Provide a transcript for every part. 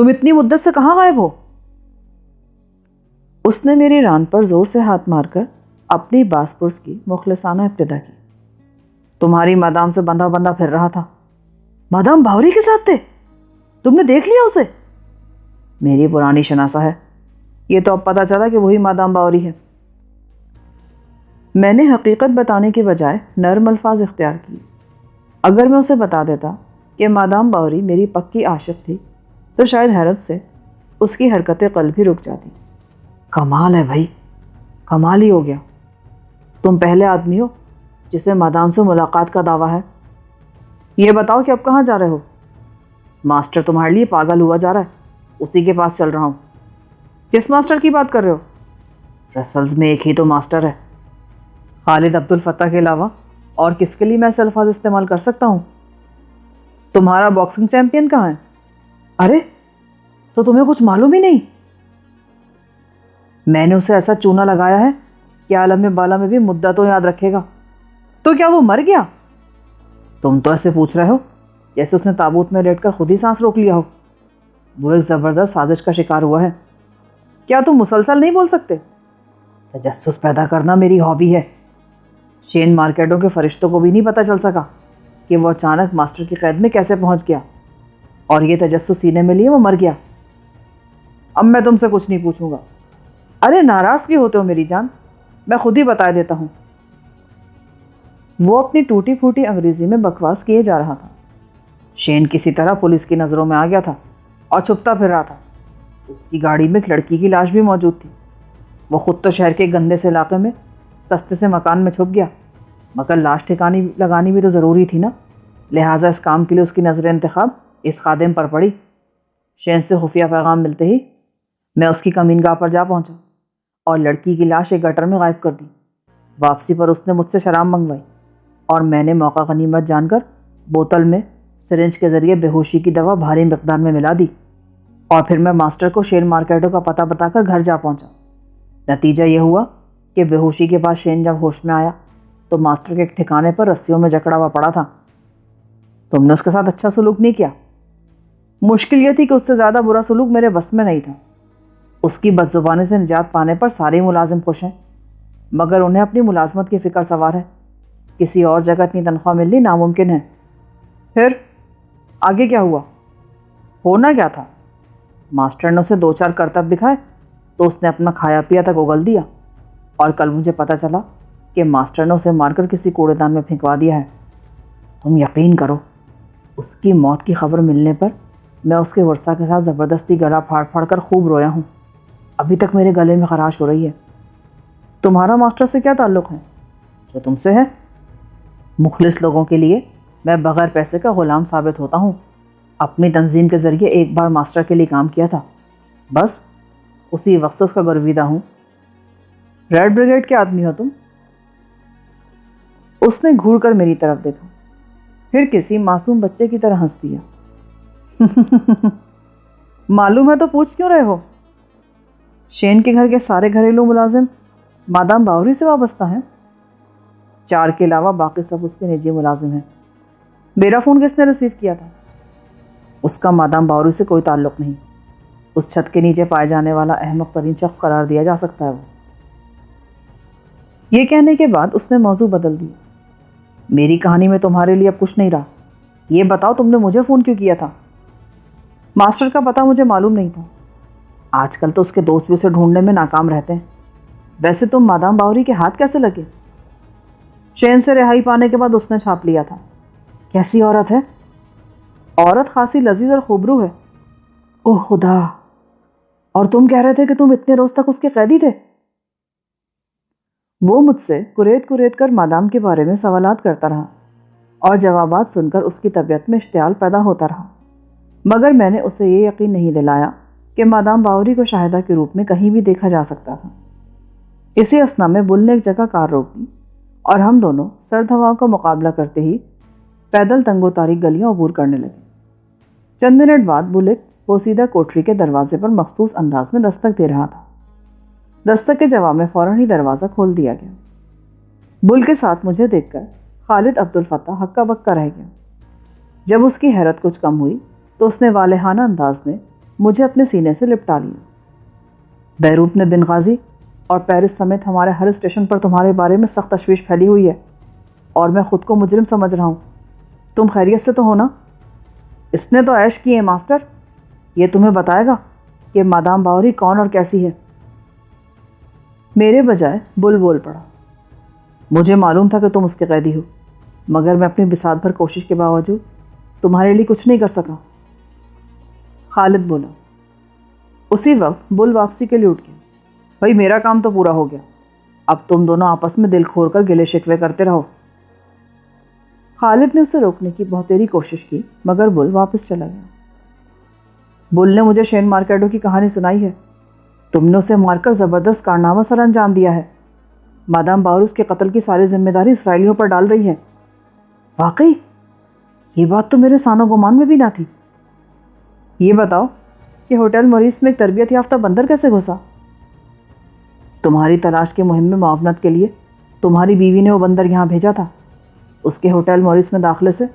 تم اتنی مدت سے کہاں غائب ہو؟ اس نے میری ران پر زور سے ہاتھ مار کر اپنی باس پرس کی مخلصانہ ابتدا کی۔ تمہاری مادام سے بندھا بندھا پھر رہا تھا۔ مادام باوری کے ساتھ تھے؟ تم نے دیکھ لیا اسے؟ میری پرانی شناسہ ہے، یہ تو اب پتہ چلا کہ وہی مادام باوری ہے۔ میں نے حقیقت بتانے کے بجائے نرم الفاظ اختیار کیے۔ اگر میں اسے بتا دیتا کہ مادام باوری میری پکی عاشق تھی تو شاید حیرت سے اس کی حرکت قلب بھی رک جاتی۔ کمال ہے بھائی، کمال ہی ہو گیا۔ تم پہلے آدمی ہو جسے مادام سے ملاقات کا دعویٰ ہے۔ یہ بتاؤ کہ اب کہاں جا رہے ہو؟ ماسٹر تمہارے لیے پاگل ہوا جا رہا ہے، اسی کے پاس چل رہا ہوں۔ کس ماسٹر کی بات کر رہے ہو؟ رسلز میں ایک ہی تو ماسٹر ہے، خالد عبد الفتاح کے علاوہ اور کس کے لیے میں ایسے الفاظ استعمال کر سکتا ہوں؟ تمہارا باکسنگ چیمپئن کہاں ہے؟ ارے تو تمہیں کچھ معلوم ہی نہیں؟ میں نے اسے ایسا چونا لگایا ہے کہ عالم بالا میں بھی مدتوں یاد رکھے گا۔ تو کیا وہ مر گیا؟ تم تو ایسے پوچھ رہے ہو جیسے اس نے تابوت میں لیٹ کر خود ہی سانس روک لیا ہو۔ وہ ایک زبردست سازش کا شکار ہوا ہے۔ کیا تم مسلسل نہیں بول سکتے؟ تجسس پیدا کرنا میری ہابی ہے۔ شین مارکیٹوں کے فرشتوں کو بھی نہیں پتہ چل سکا کہ وہ اچانک ماسٹر کی قید میں کیسے پہنچ گیا، اور یہ تجسس سینے میں لیے وہ مر گیا۔ اب میں تم سے کچھ نہیں پوچھوں گا۔ ارے ناراض کیوں ہوتے ہو میری جان؟ میں خود ہی بتا دیتا ہوں۔ وہ اپنی ٹوٹی پھوٹی انگریزی میں بکواس کیے جا رہا تھا۔ شین کسی طرح پولیس کی نظروں میں آ گیا تھا اور چھپتا پھر رہا تھا۔ اس کی گاڑی میں ایک لڑکی کی لاش بھی موجود تھی۔ وہ خود تو شہر کے گندے سے علاقے میں سستے سے مکان میں چھپ گیا، مگر لاش ٹھکانی لگانی بھی تو ضروری تھی نا، لہٰذا اس کام کے لیے اس کی نظر انتخاب اس خادم پر پڑی۔ شین سے خفیہ پیغام ملتے ہی میں اس کی کمین گاہ پر جا پہنچا اور لڑکی کی لاش ایک گٹر میں غائب کر دی۔ واپسی پر اس نے مجھ سے شراب منگوائی اور میں نے موقع غنیمت جان کر بوتل میں سرنج کے ذریعے بے ہوشی کی دوا بھاری مقدار میں ملا دی، اور پھر میں ماسٹر کو شین مارکیٹوں کا پتہ بتا کر گھر جا پہنچا۔ نتیجہ یہ ہوا کہ بے ہوشی کے بعد شین جب ہوش میں آیا تو ماسٹر کے ایک ٹھکانے پر رسیوں میں جکڑا ہوا پڑا تھا۔ تم نے اس کے ساتھ اچھا سلوک نہیں کیا۔ مشکل یہ تھی کہ اس سے زیادہ برا سلوک میرے بس میں نہیں تھا۔ اس کی بدزبانی سے نجات پانے پر سارے ملازم خوش ہیں، مگر انہیں اپنی ملازمت کی فکر سوار ہے۔ کسی اور جگہ اتنی تنخواہ ملنی ناممکن ہے۔ پھر آگے کیا ہوا؟ ہونا کیا تھا؟ ماسٹر نے اسے 2-4 کرتب دکھائے تو اس نے اپنا کھایا پیا تک اگل دیا، اور کل مجھے پتہ چلا کہ ماسٹر نے اسے مار کر کسی کوڑے دان میں پھینکوا دیا ہے۔ تم یقین کرو، اس کی موت کی خبر ملنے پر میں اس کے ورثہ کے ساتھ زبردستی گلا پھاڑ پھاڑ کر خوب رویا ہوں۔ ابھی تک میرے گلے میں خراش ہو رہی ہے۔ تمہارا ماسٹر سے کیا تعلق ہے؟ جو تم سے ہے۔ مخلص لوگوں کے لیے میں بغیر پیسے کا غلام ثابت ہوتا ہوں۔ اپنی تنظیم کے ذریعے ایک بار ماسٹر کے لیے کام کیا تھا، بس اسی وقت سے اس کا گرویدہ ہوں۔ ریڈ بریگیڈ کے آدمی ہو تم؟ اس نے گھور کر میری طرف دیکھا، پھر کسی معصوم بچے کی طرح ہنس دیا۔ معلوم ہے تو پوچھ کیوں رہے ہو؟ شین کے گھر کے سارے گھریلو ملازم مادام باوری سے وابستہ ہیں؟ 4 کے علاوہ باقی سب اس کے نجی ملازم ہیں۔ میرا فون کس نے ریسیو کیا تھا؟ اس کا مادام باوری سے کوئی تعلق نہیں۔ اس چھت کے نیچے پائے جانے والا احمق ترین شخص قرار دیا جا سکتا ہے وہ۔ یہ کہنے کے بعد اس نے موضوع بدل دیا۔ میری کہانی میں تمہارے لیے اب کچھ نہیں رہا۔ یہ بتاؤ تم نے مجھے فون کیوں کیا تھا؟ ماسٹر کا پتہ مجھے معلوم نہیں تھا۔ آج کل تو اس کے دوست بھی اسے ڈھونڈنے میں ناکام رہتے ہیں۔ ویسے تم مادام باوری کے ہاتھ کیسے لگے؟ شین سے رہائی پانے کے بعد اس نے چھاپ لیا تھا۔ کیسی عورت ہے؟ عورت خاصی لذیذ اور خوبرو ہے۔ اوہ خدا! اور تم کہہ رہے تھے کہ تم اتنے روز تک اس کے قیدی تھے؟ وہ مجھ سے کریت کر مادام کے بارے میں سوالات کرتا رہا، اور جوابات سن کر اس کی طبیعت میں اشتعال پیدا ہوتا رہا، مگر میں نے اسے یہ یقین نہیں دلایا کہ مادام باوری کو شاہدہ کے روپ میں کہیں بھی دیکھا جا سکتا تھا۔ اسی اثنا میں بل نے ایک جگہ کار روک دی اور ہم دونوں سرد ہواؤں کا مقابلہ کرتے ہی پیدل تنگ و تاریک گلیاں عبور کرنے لگے۔ چند منٹ بعد بل ایک پوسیدہ کوٹری کے دروازے پر مخصوص انداز میں دستک دے رہا تھا۔ دستک کے جواب میں فوراً ہی دروازہ کھول دیا گیا۔ بل کے ساتھ مجھے دیکھ کر خالد عبد الفتاح ہکا بکا رہ گیا۔ جب اس کی حیرت کچھ کم ہوئی تو اس نے والہانہ انداز میں مجھے اپنے سینے سے لپٹا لیا۔ بیروت میں بنغازی اور پیرس سمیت ہمارے ہر اسٹیشن پر تمہارے بارے میں سخت تشویش پھیلی ہوئی ہے اور میں خود کو مجرم سمجھ رہا ہوں۔ تم خیریت سے تو ہو نا؟ اس نے تو عیش کی ہے ماسٹر، یہ تمہیں بتائے گا کہ مادام باوری کون اور کیسی ہے۔ میرے بجائے بل بول پڑا۔ مجھے معلوم تھا کہ تم اس کے قیدی ہو، مگر میں اپنی بساط بھر کوشش کے باوجود تمہارے لیے کچھ نہیں کر سکا۔ خالد بولا۔ اسی وقت بل واپسی کے لیے اٹھ گیا۔ بھائی میرا کام تو پورا ہو گیا، اب تم دونوں آپس میں دل کھول کر گلے شکوے کرتے رہو۔ خالد نے اسے روکنے کی بہتری کوشش کی، مگر بل واپس چلا گیا۔ بل نے مجھے شین مارکیڈو کی کہانی سنائی ہے۔ تم نے اسے مار کر زبردست کارنامہ سر انجام دیا ہے۔ مادام باوری اس کے قتل کی ساری ذمہ داری اسرائیلیوں پر ڈال رہی ہے۔ واقعی؟ یہ بات تو میرے سان و گمان میں بھی نہ تھی۔ یہ بتاؤ کہ ہوٹل موریس میں ایک تربیت یافتہ بندر کیسے گھسا؟ تمہاری تلاش کے مہم میں معاونت کے لیے تمہاری بیوی نے وہ بندر یہاں بھیجا تھا۔ اس کے ہوٹل موریس میں داخلے سے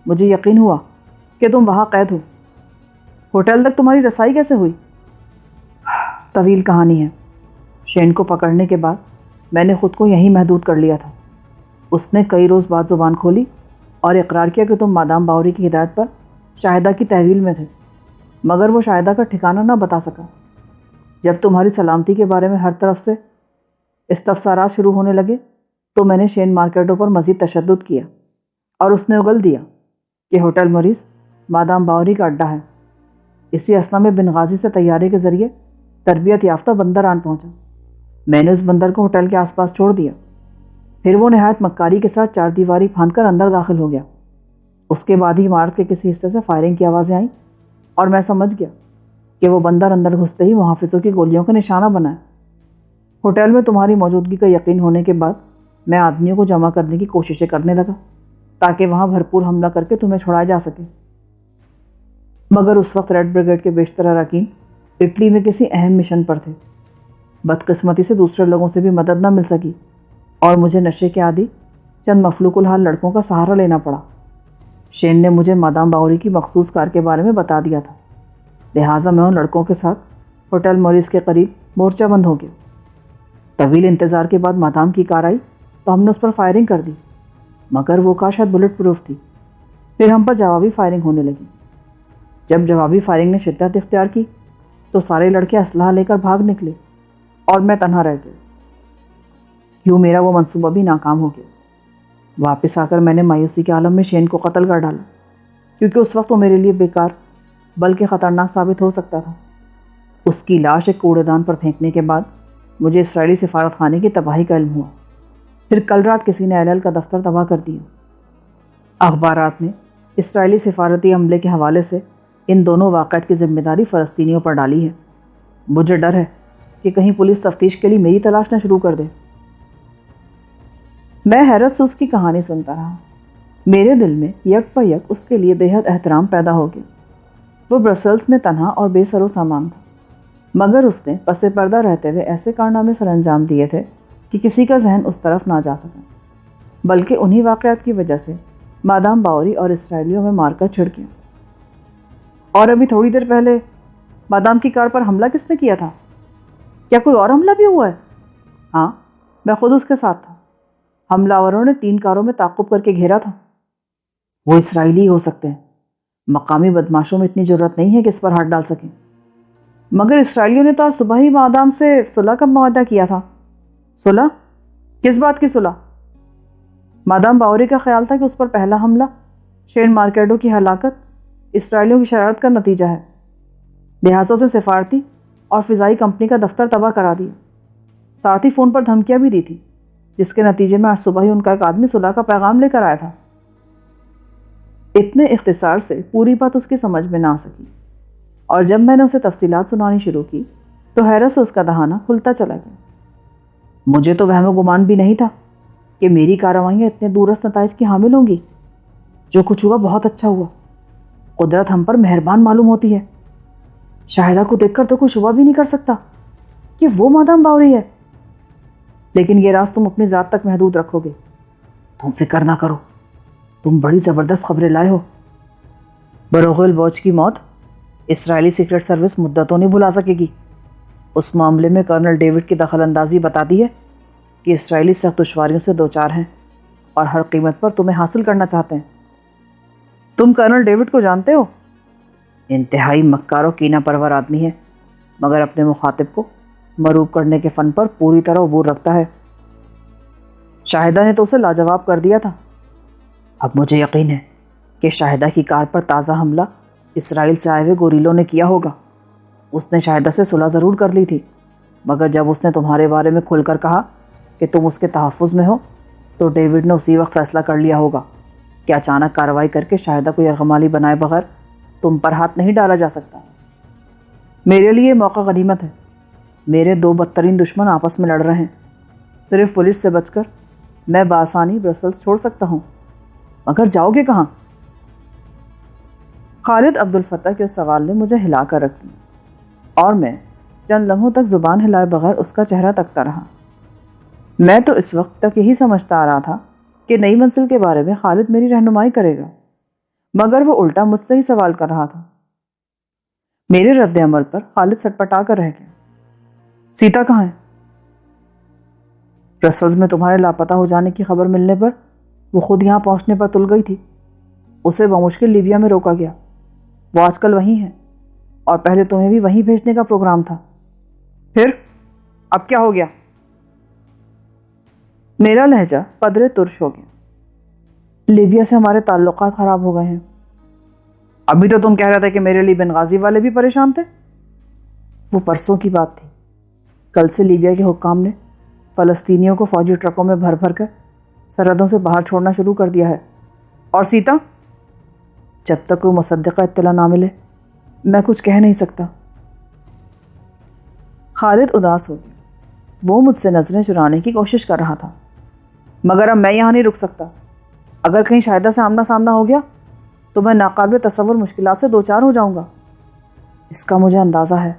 مجھے یقین ہوا کہ تم وہاں قید ہو۔ ہوٹل تک تمہاری رسائی کیسے ہوئی؟ طویل کہانی ہے۔ شین کو پکڑنے کے بعد میں نے خود کو یہیں محدود کر لیا تھا۔ اس نے کئی روز بعد زبان کھولی اور اقرار کیا کہ تم مادام باوری کی ہدایت پر شاہدہ کی تحویل میں تھے، مگر وہ شاہدہ کا ٹھکانہ نہ بتا سکا۔ جب تمہاری سلامتی کے بارے میں ہر طرف سے استفسارات شروع ہونے لگے تو میں نے شین مارکیٹوں پر مزید تشدد کیا اور اس نے اگل دیا کہ ہوٹل موریس مادام باوری کا اڈہ ہے۔ اسی اثنا میں بنغازی سے طیارے کے ذریعے تربیت یافتہ بندر آن پہنچا۔ میں نے اس بندر کو ہوٹل کے آس پاس چھوڑ دیا، پھر وہ نہایت مکاری کے ساتھ چار دیواری پھاند کر اندر داخل ہو گیا۔ اس کے بعد ہی عمارت کے کسی حصے سے فائرنگ کی آوازیں آئیں اور میں سمجھ گیا کہ وہ بندر اندر گھستے ہی محافظوں کی گولیوں کا نشانہ بنا ہے۔ ہوٹل میں تمہاری موجودگی کا یقین ہونے کے بعد میں آدمیوں کو جمع کرنے کی کوششیں کرنے لگا تاکہ وہاں بھرپور حملہ کر کے تمہیں چھڑایا جا سکے، مگر اس وقت ریڈ بریگیڈ کے بیشتر اراکین اٹلی میں کسی اہم مشن پر تھے۔ بدقسمتی سے دوسرے لوگوں سے بھی مدد نہ مل سکی اور مجھے نشے کے عادی چند مفلوق الحال لڑکوں کا سہارا لینا پڑا۔ شین نے مجھے مادام باوری کی مخصوص کار کے بارے میں بتا دیا تھا، لہٰذا میں ان لڑکوں کے ساتھ ہوٹل موریس کے قریب مورچہ بند ہو گیا۔ طویل انتظار کے بعد مادام کی کار آئی تو ہم نے اس پر فائرنگ کر دی، مگر وہ کار شاید بلٹ پروف تھی۔ پھر ہم پر جوابی فائرنگ ہونے لگی۔ جب جوابی فائرنگ نے شدت اختیار کی تو سارے لڑکے اسلحہ لے کر بھاگ نکلے اور میں تنہا رہ گیا۔ یوں میرا وہ منصوبہ بھی ناکام ہو گیا۔ واپس آ کر میں نے مایوسی کے عالم میں شین کو قتل کر ڈالا، کیونکہ اس وقت وہ میرے لیے بیکار بلکہ خطرناک ثابت ہو سکتا تھا۔ اس کی لاش ایک کوڑے دان پر پھینکنے کے بعد مجھے اسرائیلی سفارت خانے کی تباہی کا علم ہوا۔ پھر کل رات کسی نے LL کا دفتر تباہ کر دیا۔ اخبارات نے اسرائیلی سفارتی عملے کے حوالے سے ان دونوں واقعات کی ذمہ داری فلسطینیوں پر ڈالی ہے۔ مجھے ڈر ہے کہ کہیں پولیس تفتیش کے لیے میری تلاش نہ شروع کر دے۔ میں حیرت سے اس کی کہانی سنتا رہا۔ میرے دل میں یک پہ یک اس کے لیے بے حد احترام پیدا ہو گیا۔ وہ برسلز میں تنہا اور بے سر و سامان تھا، مگر اس نے پس پردہ رہتے ہوئے ایسے کارنامے سر انجام دیے تھے کہ کسی کا ذہن اس طرف نہ جا سکا، بلکہ انہی واقعات کی وجہ سے مادام باوری اور اسرائیلیوں میں مار کر چھڑ گیا۔ اور ابھی تھوڑی دیر پہلے مادام کی کار پر حملہ کس نے کیا تھا؟ کیا کوئی اور حملہ بھی ہوا ہے؟ ہاں، میں خود اس کے ساتھ تھا۔ حملہ آوروں نے 3 کاروں میں تعاقب کر کے گھیرا تھا۔ وہ اسرائیلی ہو سکتے ہیں، مقامی بدماشوں میں اتنی جرأت نہیں ہے کہ اس پر ہاتھ ڈال سکیں۔ مگر اسرائیلیوں نے تو آج صبح ہی مادام سے صلح کا معاہدہ کیا تھا۔ صلح؟ کس بات کی صلح؟ مادام باوری کا خیال تھا کہ اس پر پہلا حملہ شین مارکیڈو کی ہلاکت اسرائیلیوں کی شرارت کا نتیجہ ہے، لہٰذا اسے سفارتی اور فضائی کمپنی کا دفتر تباہ کرا دیا۔ ساتھ ہی فون پر دھمکیاں بھی دی تھی، جس کے نتیجے میں آج صبح ہی ان کا ایک آدمی صلح کا پیغام لے کر آیا تھا۔ اتنے اختصار سے پوری بات اس کی سمجھ میں نہ آ سکی، اور جب میں نے اسے تفصیلات سنانی شروع کی تو حیرت سے اس کا دہانہ کھلتا چلا گیا۔ مجھے تو وہم و گمان بھی نہیں تھا کہ میری کارروائیاں اتنے دورست نتائج کی حامل ہوں گی۔ جو کچھ ہوا بہت اچھا ہوا۔ قدرت ہم پر مہربان معلوم ہوتی ہے۔ شاہدہ کو دیکھ کر تو کوئی شبہ بھی نہیں کر سکتا کہ وہ مادام باوری ہے، لیکن یہ راز تم اپنی ذات تک محدود رکھو گے۔ تم فکر نہ کرو، تم بڑی زبردست خبریں لائے ہو۔ بروغل واچ کی موت اسرائیلی سیکرٹ سروس مدتوں نہیں بھلا سکے گی۔ اس معاملے میں کرنل ڈیوڈ کی دخل اندازی بتاتی ہے کہ اسرائیلی سخت دشواریوں سے دوچار ہیں اور ہر قیمت پر تمہیں حاصل کرنا چاہتے ہیں۔ تم کرنل ڈیوڈ کو جانتے ہو؟ انتہائی مکار و کینہ پرور آدمی ہے، مگر اپنے مخاطب کو مروب کرنے کے فن پر پوری طرح عبور رکھتا ہے۔ شاہدہ نے تو اسے لاجواب کر دیا تھا۔ اب مجھے یقین ہے کہ شاہدہ کی کار پر تازہ حملہ اسرائیل سے آئے ہوئے گوریلوں نے کیا ہوگا۔ اس نے شاہدہ سے صلح ضرور کر لی تھی، مگر جب اس نے تمہارے بارے میں کھل کر کہا کہ تم اس کے تحفظ میں ہو تو ڈیوڈ نے اسی وقت فیصلہ کر لیا ہوگا کہ اچانک کارروائی کر کے شاہدہ کو یرغمالی بنائے بغیر تم پر ہاتھ نہیں ڈالا جا سکتا۔ میرے لیے موقع غنیمت ہے۔ میرے دو بدترین دشمن آپس میں لڑ رہے ہیں۔ صرف پولیس سے بچ کر میں بآسانی برسلز چھوڑ سکتا ہوں، مگر جاؤ گے کہاں؟ خالد عبدالفتح کے اس سوال نے مجھے ہلا کر رکھ دیا اور میں چند لمحوں تک زبان ہلائے بغیر اس کا چہرہ تکتا رہا۔ میں تو اس وقت تک یہی سمجھتا آ رہا تھا کہ نئی منزل کے بارے میں خالد میری رہنمائی کرے گا، مگر وہ الٹا مجھ سے ہی سوال کر رہا تھا۔ میرے رد عمل پر خالد سٹپٹا کر رہ گیا۔ سیتا کہاں ہے؟ برسلز میں تمہارے لاپتہ ہو جانے کی خبر ملنے پر وہ خود یہاں پہنچنے پر تل گئی تھی۔ اسے بمشکل لیبیا میں روکا گیا۔ وہ آج کل وہیں ہے اور پہلے تمہیں بھی وہیں بھیجنے کا پروگرام تھا۔ پھر اب کیا ہو گیا؟ میرا لہجہ قدرے ترش ہو گیا۔ لیبیا سے ہمارے تعلقات خراب ہو گئے ہیں۔ ابھی تو تم کہہ رہے تھے کہ میرے لیے بنغازی والے بھی پریشان تھے۔ وہ پرسوں کی بات تھی۔ کل سے لیبیا کے حکام نے فلسطینیوں کو فوجی ٹرکوں میں بھر بھر کر سرحدوں سے باہر چھوڑنا شروع کر دیا ہے۔ اور سیتا؟ جب تک کوئی مصدقہ اطلاع نہ ملے میں کچھ کہہ نہیں سکتا۔ خالد اداس ہو گیا۔ وہ مجھ سے نظریں چرانے کی کوشش کر رہا تھا۔ مگر اب میں یہاں نہیں رک سکتا۔ اگر کہیں شاہدہ سے آمنا سامنا ہو گیا تو میں ناقابل تصور مشکلات سے دوچار ہو جاؤں گا۔ اس کا مجھے اندازہ ہے۔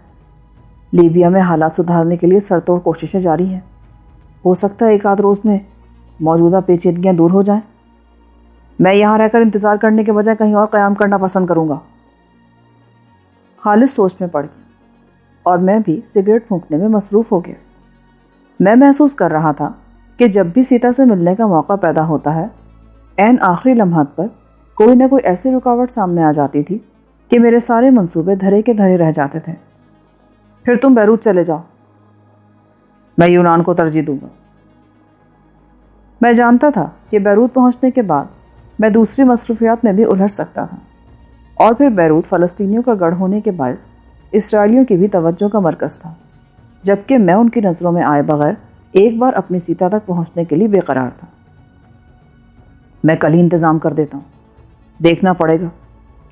لیبیا میں حالات سدھارنے کے لیے سرتوڑ کوششیں جاری ہیں۔ ہو سکتا ہے ایک آدھ روز میں موجودہ پیچیدگیاں دور ہو جائیں۔ میں یہاں رہ کر انتظار کرنے کے بجائے کہیں اور قیام کرنا پسند کروں گا۔ خالد سوچ میں پڑ گیا اور میں بھی سگریٹ پھونکنے میں مصروف ہو گیا۔ میں محسوس کر رہا تھا کہ جب بھی سیتا سے ملنے کا موقع پیدا ہوتا ہے، عین آخری لمحات پر کوئی نہ کوئی ایسی رکاوٹ سامنے آ جاتی تھی کہ میرے سارے منصوبے دھرے کے دھرے رہ جاتے تھے۔ پھر تم بیروت چلے جاؤ، میں یونان کو ترجیح دوں گا۔ میں جانتا تھا کہ بیروت پہنچنے کے بعد میں دوسری مصروفیات میں بھی الجھ سکتا تھا، اور پھر بیروت فلسطینیوں کا گڑھ ہونے کے باعث اسرائیلیوں کی بھی توجہ کا مرکز تھا، جبکہ میں ان کی نظروں میں آئے بغیر ایک بار اپنی سیتا تک پہنچنے کے لیے بے قرار تھا۔ میں کل ہی انتظام کر دیتا ہوں۔ دیکھنا پڑے گا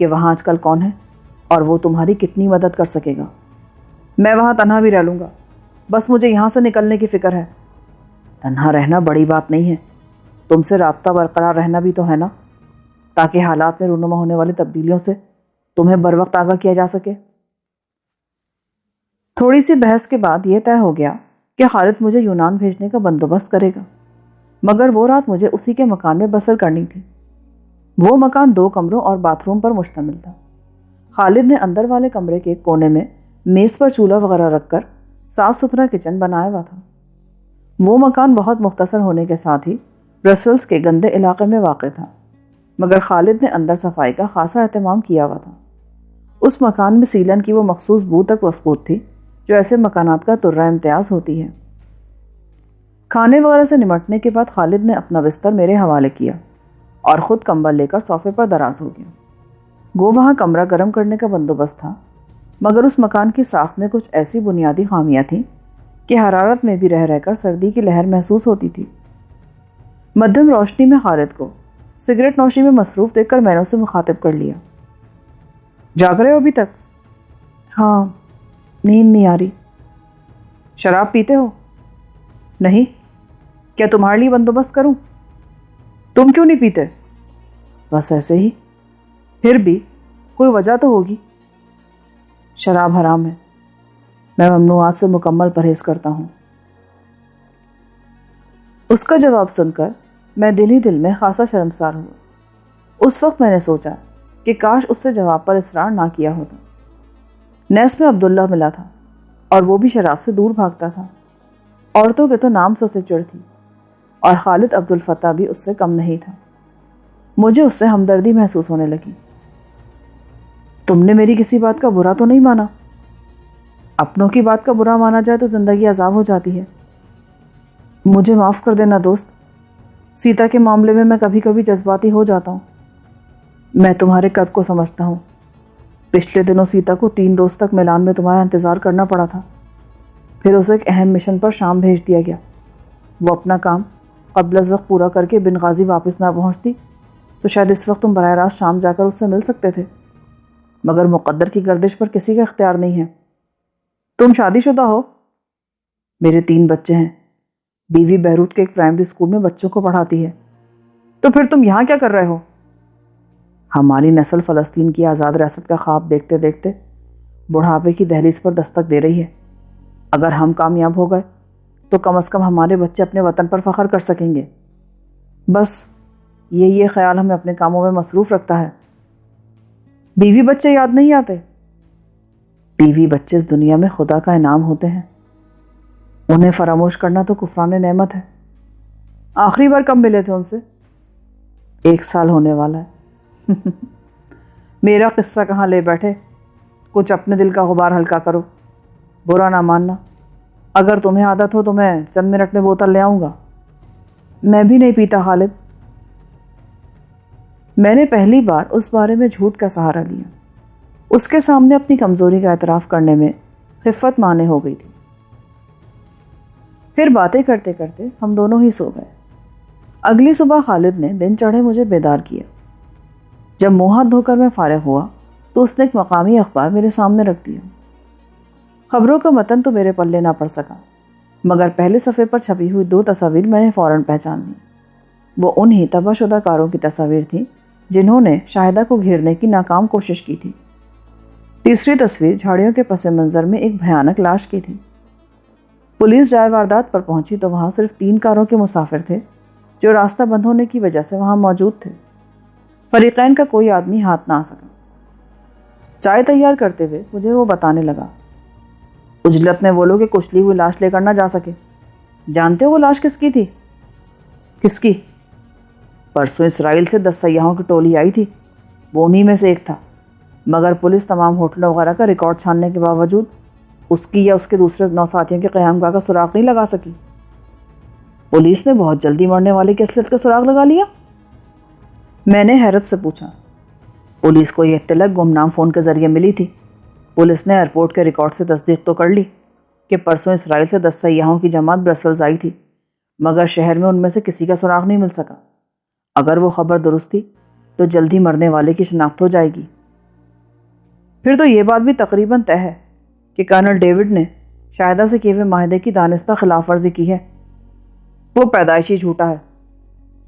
کہ وہاں آج کل کون ہے اور وہ تمہاری کتنی مدد کر سکے گا۔ میں وہاں تنہا بھی رہ لوں گا، بس مجھے یہاں سے نکلنے کی فکر ہے۔ تنہا رہنا بڑی بات نہیں ہے، تم سے رابطہ برقرار رہنا بھی تو ہے نا، تاکہ حالات میں رونما ہونے والی تبدیلیوں سے تمہیں بر وقت آگاہ کیا جا سکے۔ تھوڑی سی بحث کے بعد یہ طے ہو گیا کہ خالد مجھے یونان بھیجنے کا بندوبست کرے گا، مگر وہ رات مجھے اسی کے مکان میں بسر کرنی تھی۔ وہ مکان 2 کمروں اور باتھ روم پر مشتمل تھا۔ خالد نے اندر والے کمرے کے ایک کونے میں میز پر چولہا وغیرہ رکھ کر صاف ستھرا کچن بنایا ہوا تھا۔ وہ مکان بہت مختصر ہونے کے ساتھ ہی برسلز کے گندے علاقے میں واقع تھا، مگر خالد نے اندر صفائی کا خاصا اہتمام کیا ہوا تھا۔ اس مکان میں سیلن کی وہ مخصوص بو تک مفقود تھی جو ایسے مکانات کا ترہ امتیاز ہوتی ہے۔ کھانے وغیرہ سے نمٹنے کے بعد خالد نے اپنا بستر میرے حوالے کیا اور خود کمبل لے کر صوفے پر دراز ہو گیا۔ گو وہاں کمرہ گرم کرنے کا بندوبست تھا، مگر اس مکان کی ساخت میں کچھ ایسی بنیادی خامیاں تھیں کہ حرارت میں بھی رہ رہ کر سردی کی لہر محسوس ہوتی تھی۔ مدھم روشنی میں خالد کو سگریٹ نوشی میں مصروف دیکھ کر میں نے اسے مخاطب کر لیا۔ جاگ رہے ہو ابھی تک؟ ہاں، نیند نہیں آ رہی۔ شراب پیتے ہو؟ نہیں۔ کیا تمہارے لیے بندوبست کروں؟ تم کیوں نہیں پیتے؟ بس ایسے ہی۔ پھر بھی کوئی وجہ تو ہوگی۔ شراب حرام ہے، میں ممنوعات سے مکمل پرہیز کرتا ہوں۔ اس کا جواب سن کر میں دل ہی دل میں خاصا شرمسار ہوا۔ اس وقت میں نے سوچا کہ کاش اس سے جواب پر اصرار نہ کیا ہوتا۔ نیس میں عبداللہ ملا تھا اور وہ بھی شراب سے دور بھاگتا تھا۔ عورتوں کے تو نام سے اسے چڑ تھی، اور خالد عبدالفتاح بھی اس سے کم نہیں تھا۔ مجھے اس سے ہمدردی محسوس ہونے لگی۔ تم نے میری کسی بات کا برا تو نہیں مانا؟ اپنوں کی بات کا برا مانا جائے تو زندگی عذاب ہو جاتی ہے۔ مجھے معاف کر دینا دوست، سیتا کے معاملے میں کبھی کبھی جذباتی ہو جاتا ہوں۔ میں تمہارے کرب کو سمجھتا ہوں۔ پچھلے دنوں سیتا کو 3 روز تک میلان میں تمہارا انتظار کرنا پڑا تھا، پھر اسے ایک اہم مشن پر شام بھیج دیا گیا۔ وہ اپنا کام قبل از وقت پورا کر کے بنغازی واپس نہ پہنچتی تو شاید اس وقت تم براہ راست شام جا کر اس سے مل سکتے تھے، مگر مقدر کی گردش پر کسی کا اختیار نہیں ہے۔ تم شادی شدہ ہو؟ میرے 3 بچے ہیں۔ بیوی بیروت کے ایک پرائمری اسکول میں بچوں کو پڑھاتی ہے۔ تو پھر تم یہاں کیا کر رہے ہو؟ ہماری نسل فلسطین کی آزاد ریاست کا خواب دیکھتے دیکھتے بڑھاپے کی دہلیز پر دستک دے رہی ہے۔ اگر ہم کامیاب ہو گئے تو کم از کم ہمارے بچے اپنے وطن پر فخر کر سکیں گے۔ بس یہ خیال ہمیں اپنے کاموں میں مصروف رکھتا ہے۔ بیوی بچے یاد نہیں آتے؟ بیوی بچے اس دنیا میں خدا کا انعام ہوتے ہیں، انہیں فراموش کرنا تو کفران نعمت ہے۔ آخری بار کب ملے تھے ان سے؟ 1 سال ہونے والا ہے۔ میرا قصہ کہاں لے بیٹھے، کچھ اپنے دل کا غبار ہلکا کرو، برا نہ ماننا۔ اگر تمہیں عادت ہو تو میں چند منٹ میں بوتل لے آؤں گا۔ میں بھی نہیں پیتا خالد۔ میں نے پہلی بار اس بارے میں جھوٹ کا سہارا لیا۔ اس کے سامنے اپنی کمزوری کا اعتراف کرنے میں خفت مانے ہو گئی تھی۔ پھر باتیں کرتے کرتے ہم دونوں ہی سو گئے۔ اگلی صبح خالد نے دن چڑھے مجھے بیدار کیا۔ جب منہ ہاتھ دھو کر میں فارغ ہوا تو اس نے ایک مقامی اخبار میرے سامنے رکھ دیا۔ خبروں کا متن تو میرے پلے نہ پڑ سکا، مگر پہلے صفحے پر چھپی ہوئی 2 تصاویر میں نے فوراً پہچان لی۔ وہ انہی تباہ شدہ کاروں کی تصاویر تھیں جنہوں نے شاہدہ کو گھیرنے کی ناکام کوشش کی تھی۔ تیسری تصویر جھاڑیوں کے پس منظر میں ایک بھیانک لاش کی تھی۔ پولیس جائے واردات پر پہنچی تو وہاں صرف 3 کاروں کے مسافر تھے جو راستہ بند ہونے کی وجہ سے وہاں موجود تھے۔ فریقین کا کوئی آدمی ہاتھ نہ آ سکا۔ چائے تیار کرتے ہوئے مجھے وہ بتانے لگا، اجلت میں بولو کہ کچلی ہوئی لاش لے کر نہ جا سکے۔ جانتے ہو وہ لاش کس کی تھی؟ کس کی؟ پرسوں اسرائیل سے 10 سیاحوں کی ٹولی آئی تھی، وہ انہی میں سے ایک تھا، مگر پولیس تمام ہوٹلوں وغیرہ کا ریکارڈ چھاننے کے باوجود اس کی یا اس کے دوسرے 9 ساتھیوں کے قیام گاہ کا سراغ نہیں لگا سکی۔ پولیس نے بہت جلدی مرنے والے کی اصلیت کا سراغ لگا لیا؟ میں نے حیرت سے پوچھا۔ پولیس کو یہ اطلاع گمنام فون کے ذریعے ملی تھی۔ پولیس نے ایئرپورٹ کے ریکارڈ سے تصدیق تو کر لی کہ پرسوں اسرائیل سے 10 سیاحوں کی جماعت برسلز آئی تھی، مگر شہر میں ان میں سے کسی کا سراغ نہیں مل سکا۔ اگر وہ خبر درست تھی تو جلد ہی مرنے والے کی شناخت ہو جائے گی۔ پھر تو یہ بات بھی تقریباً طے ہے کہ کرنل ڈیوڈ نے شاہدہ سے کیے ہوئے معاہدے کی دانستہ خلاف ورزی کی ہے۔ وہ پیدائشی جھوٹا ہے،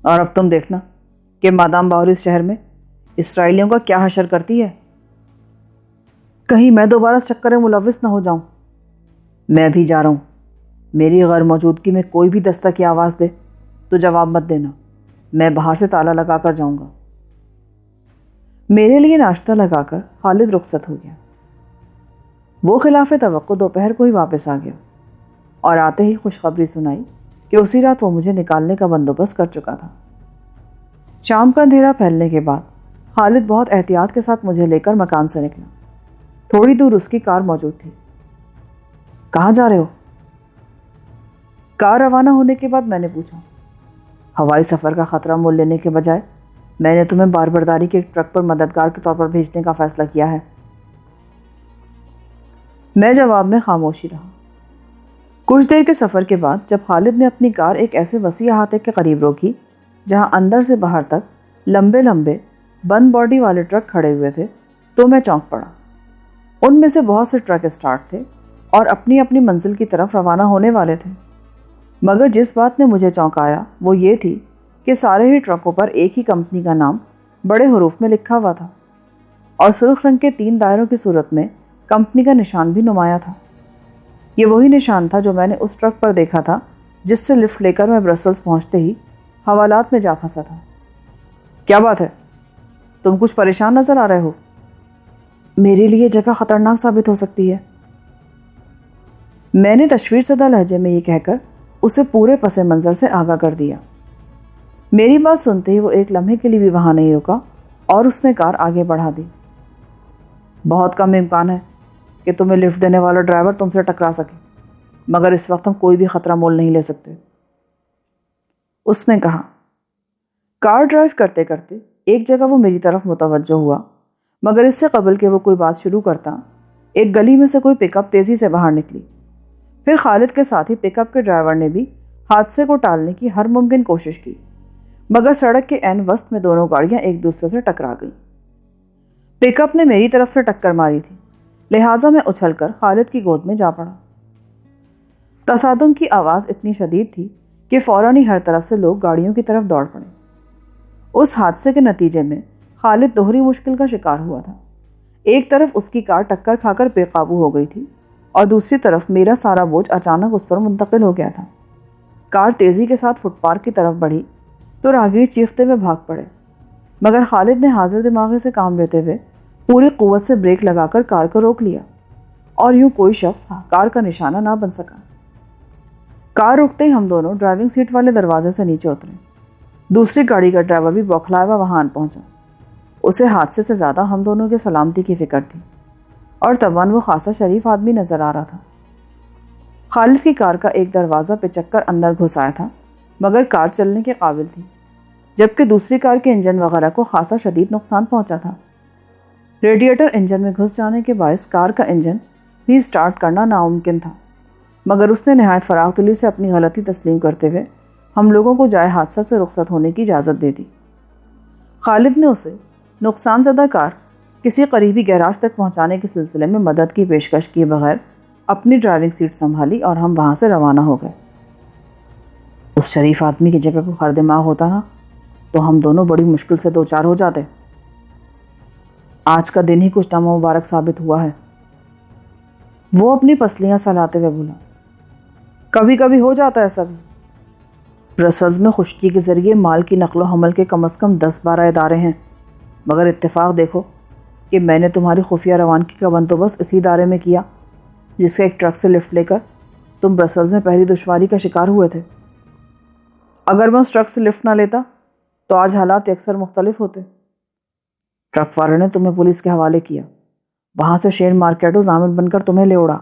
اور اب تم دیکھنا کہ مادام باور اس شہر میں اسرائیلیوں کا کیا حشر کرتی ہے۔ کہیں میں دوبارہ چکر ملوث نہ ہو جاؤں۔ میں بھی جا رہا ہوں۔ میری غیر موجودگی میں کوئی بھی دستک کی آواز دے تو جواب مت دینا، میں باہر سے تالا لگا کر جاؤں گا۔ میرے لیے ناشتہ لگا کر خالد رخصت ہو گیا۔ وہ خلاف توقع دوپہر کو ہی واپس آ گیا اور آتے ہی خوشخبری سنائی کہ اسی رات وہ مجھے نکالنے کا بندوبست کر چکا تھا۔ شام کا اندھیرا پھیلنے کے بعد خالد بہت احتیاط کے ساتھ مجھے لے کر مکان سے نکلا۔ تھوڑی دور اس کی کار موجود تھی۔ کہاں جا رہے ہو؟ کار روانہ ہونے کے بعد میں نے پوچھا۔ ہوائی سفر کا خطرہ مول لینے کے بجائے میں نے تمہیں بار برداری کے ایک ٹرک پر مددگار کے طور پر بھیجنے کا فیصلہ کیا ہے۔ میں جواب میں خاموشی رہا۔ کچھ دیر کے سفر کے بعد جب خالد نے اپنی کار ایک ایسے وسیع احاطے کے قریب روکی جہاں اندر سے باہر تک لمبے لمبے بند باڈی والے ٹرک کھڑے ہوئے تھے تو میں چونک پڑا۔ ان میں سے بہت سے ٹرک اسٹارٹ تھے اور اپنی اپنی منزل کی طرف روانہ ہونے والے تھے، مگر جس بات نے مجھے چونکایا وہ یہ تھی کہ سارے ہی ٹرکوں پر ایک ہی کمپنی کا نام بڑے حروف میں لکھا ہوا تھا اور سرخ رنگ کے 3 دائروں کی صورت میں کمپنی کا نشان بھی نمایاں تھا۔ یہ وہی نشان تھا جو میں نے اس ٹرک پر دیکھا تھا جس سے لفٹ لے کر میں برسلز پہنچتے ہی حوالات میں جا پھنسا تھا۔ کیا بات ہے؟ تم کچھ پریشان نظر آ رہے ہو؟ میرے لیے جگہ خطرناک ثابت ہو سکتی ہے۔ میں نے تشویر زدہ لہجے میں یہ کہہ کر اسے پورے پس منظر سے آگاہ کر دیا۔ میری بات سنتے ہی وہ ایک لمحے کے لیے بھی وہاں نہیں رکا اور اس نے کار آگے بڑھا دی۔ بہت کم امکان ہے کہ تمہیں لفٹ دینے والا ڈرائیور تم سے ٹکرا سکے، مگر اس وقت ہم کوئی بھی خطرہ مول نہیں لے سکتے، اس نے کہا۔ کار ڈرائیو کرتے کرتے ایک جگہ وہ میری طرف متوجہ ہوا، مگر اس سے قبل کہ وہ کوئی بات شروع کرتا ایک گلی میں سے کوئی پک اپ تیزی سے باہر نکلی۔ پھر خالد کے ساتھ ہی پک اپ کے ڈرائیور نے بھی حادثے کو ٹالنے کی ہر ممکن کوشش کی، مگر سڑک کے عین وسط میں دونوں گاڑیاں ایک دوسرے سے ٹکرا گئیں۔ پک اپ نے میری طرف سے ٹکر ماری تھی، لہٰذا میں اچھل کر خالد کی گود میں جا پڑا۔ تصادم کی آواز اتنی شدید تھی کہ فوراً ہی ہر طرف سے لوگ گاڑیوں کی طرف دوڑ پڑے۔ اس حادثے کے نتیجے میں خالد دوہری مشکل کا شکار ہوا تھا۔ ایک طرف اس کی کار ٹکر کھا کر بے قابو ہو گئی تھی اور دوسری طرف میرا سارا بوجھ اچانک اس پر منتقل ہو گیا تھا۔ کار تیزی کے ساتھ فٹ پاتھ کی طرف بڑھی تو راہگیر چیختے ہوئے بھاگ پڑے، مگر خالد نے حاضر دماغی سے کام لیتے ہوئے پوری قوت سے بریک لگا کر کار کو روک لیا، اور یوں کوئی شخص کار کا نشانہ نہ بن سکا۔ کار رکتے ہی ہم دونوں ڈرائیونگ سیٹ والے دروازے سے نیچے اترے۔ دوسری گاڑی کا ڈرائیور بھی بوکھلایا ہوا وہاں آن پہنچا۔ اسے حادثے سے زیادہ ہم دونوں کی سلامتی کی فکر تھی، اور طبعاً وہ خاصا شریف آدمی نظر آ رہا تھا۔ خالد کی کار کا ایک دروازہ پچک کر اندر گھس آیا تھا، مگر کار چلنے کے قابل تھی، جبکہ دوسری کار کے انجن وغیرہ کو خاصا شدید نقصان پہنچا تھا۔ ریڈیٹر انجن میں گھس جانے کے باعث کار کا انجن بھی سٹارٹ کرنا ناممکن تھا، مگر اس نے نہایت فراغ دلی سے اپنی غلطی تسلیم کرتے ہوئے ہم لوگوں کو جائے حادثہ سے رخصت ہونے کی اجازت دے دی۔ خالد نے اسے نقصان زدہ کار کسی قریبی گیراج تک پہنچانے کے سلسلے میں مدد کی پیشکش کیے بغیر اپنی ڈرائیونگ سیٹ سنبھالی اور ہم وہاں سے روانہ ہو گئے۔ اس شریف آدمی کی جگہ کوئی خر دماغ ہوتا نا تو ہم دونوں بڑی مشکل سے دو چار ہو جاتے۔ آج کا دن ہی کچھ نامہ مبارک ثابت ہوا ہے، وہ اپنی پسلیاں سلاتے ہوئے بولا۔ کبھی کبھی ہو جاتا ہے سب۔ برسلز میں خشکی کے ذریعے مال کی نقل و حمل کے کم از کم 10-12 ادارے ہیں، مگر اتفاق دیکھو کہ میں نے تمہاری خفیہ روانگی کا بندوبست اسی ادارے میں کیا جس کے ایک ٹرک سے لفٹ لے کر تم برسلز میں پہلی دشواری کا شکار ہوئے تھے۔ اگر میں اس ٹرک سے لفٹ نہ لیتا تو آج حالات اکثر مختلف ہوتے۔ ٹرک والے نے تمہیں پولیس کے حوالے کیا، وہاں سے شیر مارکیٹو ضامن بن کر تمہیں لے اڑا،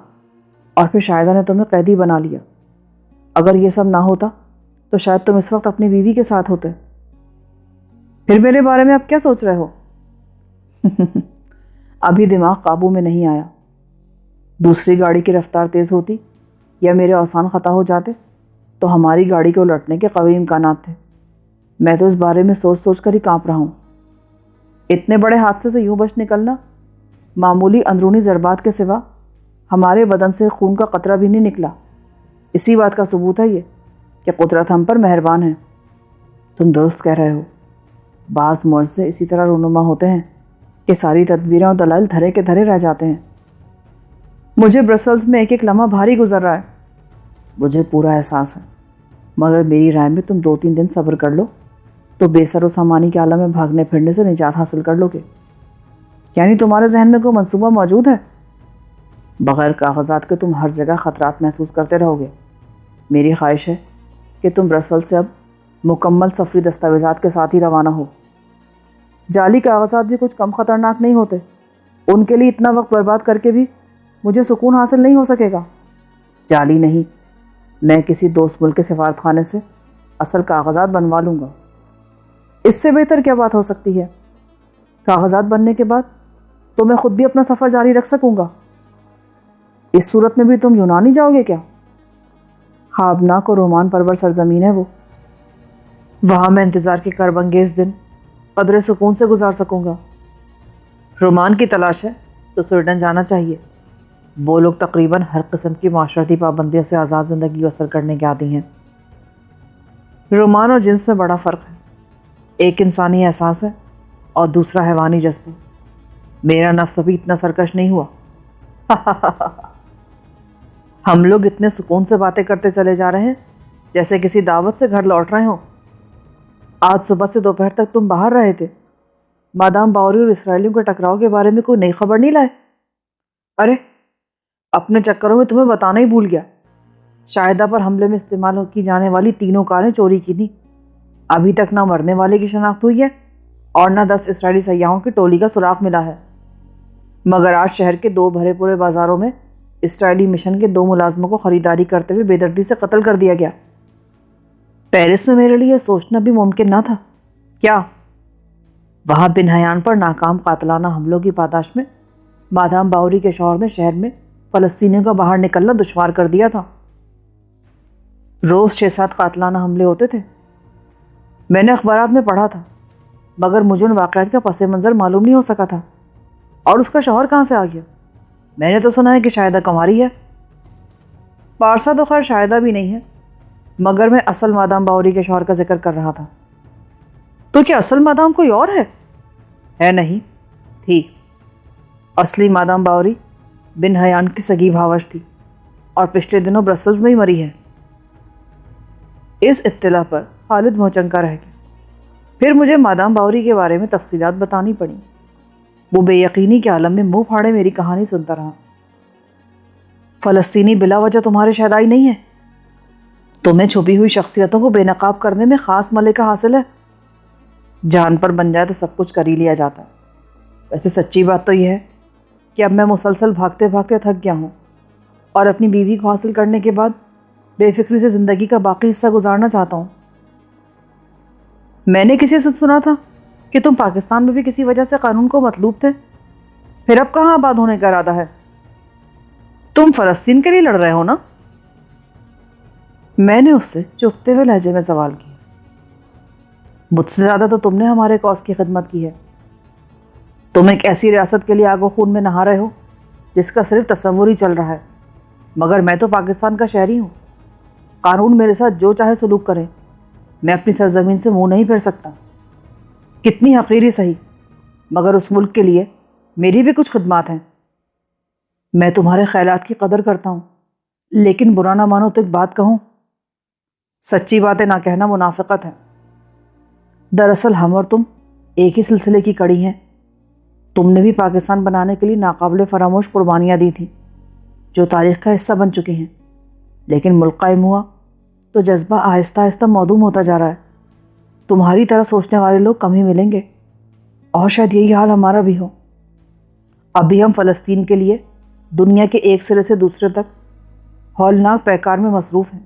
اور پھر شاہدہ نے تمہیں قیدی بنا لیا۔ اگر یہ سب نہ ہوتا تو شاید تم اس وقت اپنی بیوی کے ساتھ ہوتے۔ پھر میرے بارے میں اب کیا سوچ رہے ہو؟ ابھی دماغ قابو میں نہیں آیا۔ دوسری گاڑی کی رفتار تیز ہوتی یا میرے اوسان خطا ہو جاتے تو ہماری گاڑی کو الٹنے کے قوی امکانات تھے۔ میں تو اس بارے میں سوچ سوچ کر ہی کانپ رہا ہوں۔ اتنے بڑے حادثے سے یوں بچ نکلنا، معمولی اندرونی ضربات کے سوا ہمارے بدن سے خون کا قطرہ بھی نہیں نکلا۔ اسی بات کا ثبوت ہے یہ کہ قدرت ہم پر مہربان ہے۔ تم درست کہہ رہے ہو، بعض معجزے اسی طرح رونما ہوتے ہیں کہ ساری تدبیریں اور دلائل دھرے کے دھرے رہ جاتے ہیں۔ مجھے برسلز میں ایک ایک لمحہ بھاری گزر رہا ہے، مجھے پورا احساس ہے، مگر میری رائے میں تم 2-3 دن صبر کر لو تو بے سر و سامانی کے عالم میں بھاگنے پھرنے سے نجات حاصل کر لو گے۔ یعنی تمہارے ذہن میں کوئی منصوبہ موجود ہے؟ بغیر کاغذات کے تم ہر جگہ خطرات محسوس کرتے رہو گے۔ میری خواہش ہے کہ تم برسلز سے اب مکمل سفری دستاویزات کے ساتھ ہی روانہ ہو۔ جعلی کاغذات بھی کچھ کم خطرناک نہیں ہوتے، ان کے لیے اتنا وقت برباد کر کے بھی مجھے سکون حاصل نہیں ہو سکے گا۔ جعلی نہیں، میں کسی دوست ملک کے سفارت خانے سے اصل کاغذات بنوا لوں گا۔ اس سے بہتر کیا بات ہو سکتی ہے؟ کاغذات بننے کے بعد تو میں خود بھی اپنا سفر جاری رکھ سکوں گا۔ اس صورت میں بھی تم یونان ہی جاؤ گے کیا؟ خوابناک اور رومان پرور سرزمین ہے وہ، وہاں میں انتظار کے کرب انگیز دن قدرے سکون سے گزار سکوں گا۔ رومان کی تلاش ہے تو سویڈن جانا چاہیے، وہ لوگ تقریباً ہر قسم کی معاشرتی پابندیوں سے آزاد زندگی بسر کرنے کے عادی ہیں۔ رومان اور جنس میں بڑا فرق ہے، ایک انسانی احساس ہے اور دوسرا حیوانی جذبہ۔ میرا نفس ابھی اتنا سرکش نہیں ہوا۔ ہم لوگ اتنے سکون سے باتیں کرتے چلے جا رہے ہیں جیسے کسی دعوت سے گھر لوٹ رہے ہوں۔ آج صبح سے دوپہر تک تم باہر رہے تھے، مادام باوری اور اسرائیلیوں کے ٹکراؤ کے بارے میں کوئی نئی خبر نہیں لائے؟ ارے اپنے چکروں میں تمہیں بتانا ہی بھول گیا، شاہدہ پر حملے میں استعمال کی جانے والی تینوں کاریں چوری کی تھیں۔ ابھی تک نہ مرنے والے کی شناخت ہوئی ہے اور نہ 10 اسرائیلی سیاحوں کی ٹولی کا سراغ ملا ہے، مگر آج شہر کے 2 بھرے پورے بازاروں میں اسرائیلی مشن کے 2 ملازموں کو خریداری کرتے ہوئے بے دردی سے قتل کر دیا گیا۔ پیرس میں میرے لیے سوچنا بھی ممکن نہ تھا۔ کیا وہاں بن حیان پر ناکام قاتلانہ حملوں کی پاداش میں مادام باوری کے شوہر نے شہر میں فلسطینیوں کا باہر نکلنا دشوار کر دیا تھا۔ روز 6-7 قاتلانہ حملے ہوتے تھے۔ میں نے اخبارات میں پڑھا تھا، مگر مجھے ان واقعات کا پس منظر معلوم نہیں ہو سکا تھا۔ اور اس کا شوہر کہاں سے آ گیا؟ میں نے تو سنا ہے کہ شاہدہ کماری ہے۔ پارسا تو خیر شاہدہ بھی نہیں ہے، مگر میں اصل مادام باوری کے شوہر کا ذکر کر رہا تھا۔ تو کیا اصل مادام کوئی اور ہے؟ ہے نہیں، تھی۔ اصلی مادام باوری بن حیان کی سگی بھاوش تھی اور پچھلے دنوں برسلز میں ہی مری ہے۔ اس اطلاع پر خالد موچنکا رہ گیا۔ پھر مجھے مادام باوری کے بارے میں تفصیلات بتانی پڑیں۔ وہ بے یقینی کے عالم میں منہ پھاڑے میری کہانی سنتا رہا۔ فلسطینی بلا وجہ تمہارے شہدائی نہیں ہے؟ تمہیں چھپی ہوئی شخصیتوں کو بے نقاب کرنے میں خاص ملکہ حاصل ہے۔ جان پر بن جائے تو سب کچھ کر ہی لیا جاتا ہے۔ ویسے سچی بات تو یہ ہے کہ اب میں مسلسل بھاگتے بھاگتے تھک گیا ہوں اور اپنی بیوی کو حاصل کرنے کے بعد بے فکری سے زندگی کا باقی حصہ گزارنا چاہتا ہوں۔ میں نے کسی سے سنا تھا کہ تم پاکستان میں بھی کسی وجہ سے قانون کو مطلوب تھے، پھر اب کہاں آباد ہونے کا ارادہ ہے؟ تم فلسطین کے لیے لڑ رہے ہو نا؟ میں نے اس سے چپتے ہوئے لہجے میں سوال کیا۔ مجھ سے زیادہ تو تم نے ہمارے کاز کی خدمت کی ہے۔ تم ایک ایسی ریاست کے لیے آگ و خون میں نہا رہے ہو جس کا صرف تصور ہی چل رہا ہے، مگر میں تو پاکستان کا شہری ہوں۔ قانون میرے ساتھ جو چاہے سلوک کرے، میں اپنی سرزمین سے منہ نہیں پھیر سکتا۔ کتنی حقیری صحیح، مگر اس ملک کے لیے میری بھی کچھ خدمات ہیں۔ میں تمہارے خیالات کی قدر کرتا ہوں، لیکن برا نہ مانو تو ایک بات کہوں، سچی باتیں نہ کہنا منافقت ہے۔ دراصل ہم اور تم ایک ہی سلسلے کی کڑی ہیں۔ تم نے بھی پاکستان بنانے کے لیے ناقابل فراموش قربانیاں دی تھیں جو تاریخ کا حصہ بن چکی ہیں، لیکن ملک قائم ہوا تو جذبہ آہستہ آہستہ معدوم ہوتا جا رہا ہے۔ تمہاری طرح سوچنے والے لوگ کم ہی ملیں گے، اور شاید یہی حال ہمارا بھی ہو۔ ابھی ہم فلسطین کے لیے دنیا کے ایک سرے سے دوسرے تک ہولناک پیکار میں مصروف ہیں،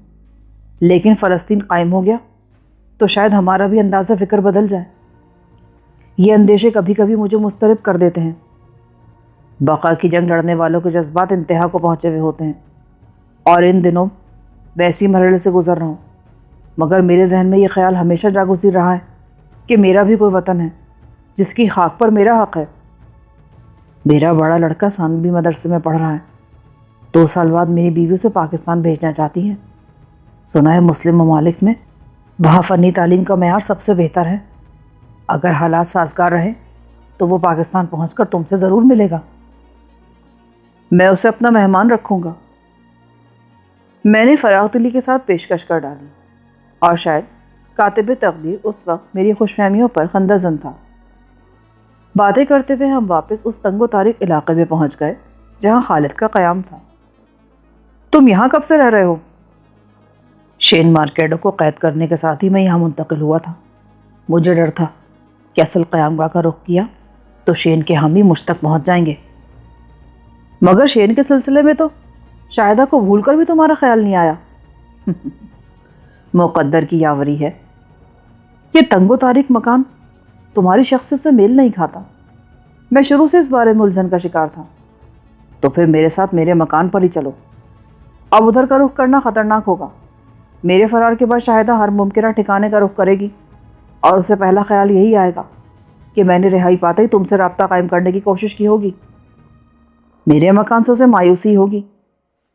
لیکن فلسطین قائم ہو گیا تو شاید ہمارا بھی انداز فکر بدل جائے۔ یہ اندیشے کبھی کبھی مجھے مضطرب کر دیتے ہیں۔ بقا کی جنگ لڑنے والوں کے جذبات انتہا کو پہنچے ہوئے ہوتے ہیں، اور ان دنوں ویسی مرحلے سے گزر رہا ہوں، مگر میرے ذہن میں یہ خیال ہمیشہ جاگزیر رہا ہے کہ میرا بھی کوئی وطن ہے جس کی خاک پر میرا حق ہے۔ میرا بڑا لڑکا ثانوی مدرسے میں پڑھ رہا ہے، 2 سال بعد میری بیوی اسے پاکستان بھیجنا چاہتی ہے۔ سنا ہے مسلم ممالک میں وہاں فنی تعلیم کا معیار سب سے بہتر ہے۔ اگر حالات سازگار رہے تو وہ پاکستان پہنچ کر تم سے ضرور ملے گا۔ میں اسے اپنا مہمان رکھوں گا۔ میں نے فراغ دلی کے ساتھ پیشکش کر ڈالی، اور شاید کاتب تقدیر اس وقت میری خوش فہمیوں پر خندہ زن تھا۔ باتیں کرتے ہوئے ہم واپس اس تنگ و تاریک علاقے میں پہنچ گئے جہاں خالد کا قیام تھا۔ تم یہاں کب سے رہ رہے ہو؟ شین مارکیڈو کو قید کرنے کے ساتھ ہی میں یہاں منتقل ہوا تھا۔ مجھے ڈر تھا کہ اصل قیام گاہ کا رخ کیا تو شین کے حامی مجھ تک پہنچ جائیں گے، مگر شین کے سلسلے میں تو شاہدہ کو بھول کر بھی تمہارا خیال نہیں آیا۔ مقدر کی یاوری ہے۔ یہ تنگ و تاریک مکان تمہاری شخصیت سے میل نہیں کھاتا۔ میں شروع سے اس بارے میں الجھن کا شکار تھا۔ تو پھر میرے ساتھ میرے مکان پر ہی چلو۔ اب ادھر کا رخ کرنا خطرناک ہوگا۔ میرے فرار کے بعد شاہدہ ہر ممکنہ ٹھکانے کا رخ کرے گی، اور اسے پہلا خیال یہی آئے گا کہ میں نے رہائی پاتے ہی تم سے رابطہ قائم کرنے کی کوشش کی ہوگی۔ میرے مکان سے اسے مایوسی ہوگی،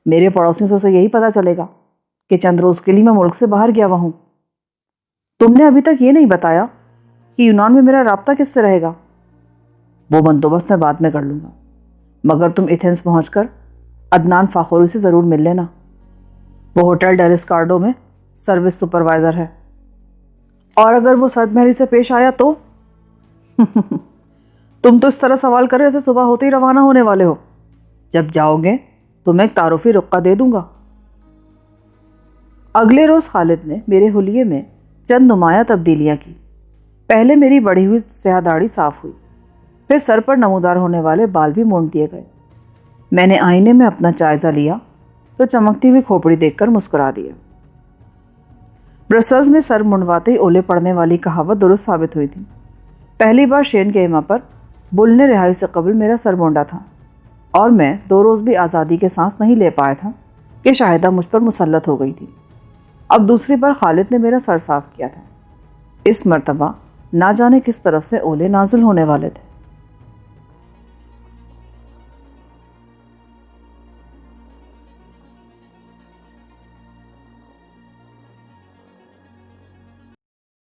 میرے پڑوسیوں سے اسے یہی پتہ چلے گا کہ چند روز کے لیے میں ملک سے باہر گیا ہوا ہوں۔ تم نے ابھی تک یہ نہیں بتایا کہ یونان میں میرا رابطہ کس سے رہے گا۔ وہ بندوبست میں بعد میں کر لوں گا، مگر تم ایتھنز پہنچ کر عدنان فاخوری سے ضرور مل لینا۔ وہ ہوٹل ڈیلس کارڈو میں سروس سپروائزر ہے، اور اگر وہ سرد مہری سے پیش آیا تو تم تو اس طرح سوال کر رہے تھے صبح ہوتے ہی روانہ ہونے والے ہو۔ جب جاؤ گے تو میں ایک تعارفی رقعہ دے دوں گا۔ اگلے روز خالد نے میرے حلیے میں چند نمایاں تبدیلیاں کی۔ پہلے میری بڑھی ہوئی سیاہ داڑھی صاف ہوئی، پھر سر پر نمودار ہونے والے بال بھی مونڈ دیے گئے۔ میں نے آئینے میں اپنا جائزہ لیا تو چمکتی ہوئی کھوپڑی دیکھ کر مسکرا دیا۔ برسلز میں سر منڈواتے ہی اولے پڑنے والی کہاوت درست ثابت ہوئی تھی۔ پہلی بار شین کے ایما پر بل نے رہائی سے قبل میرا سر مونڈا تھا، اور میں 2 روز بھی آزادی کے سانس نہیں لے پایا تھا کہ شاہدہ مجھ پر مسلط ہو گئی تھی۔ اب دوسری بار خالد نے میرا سر صاف کیا تھا۔ اس مرتبہ نہ جانے کس طرف سے اولے نازل ہونے والے تھے۔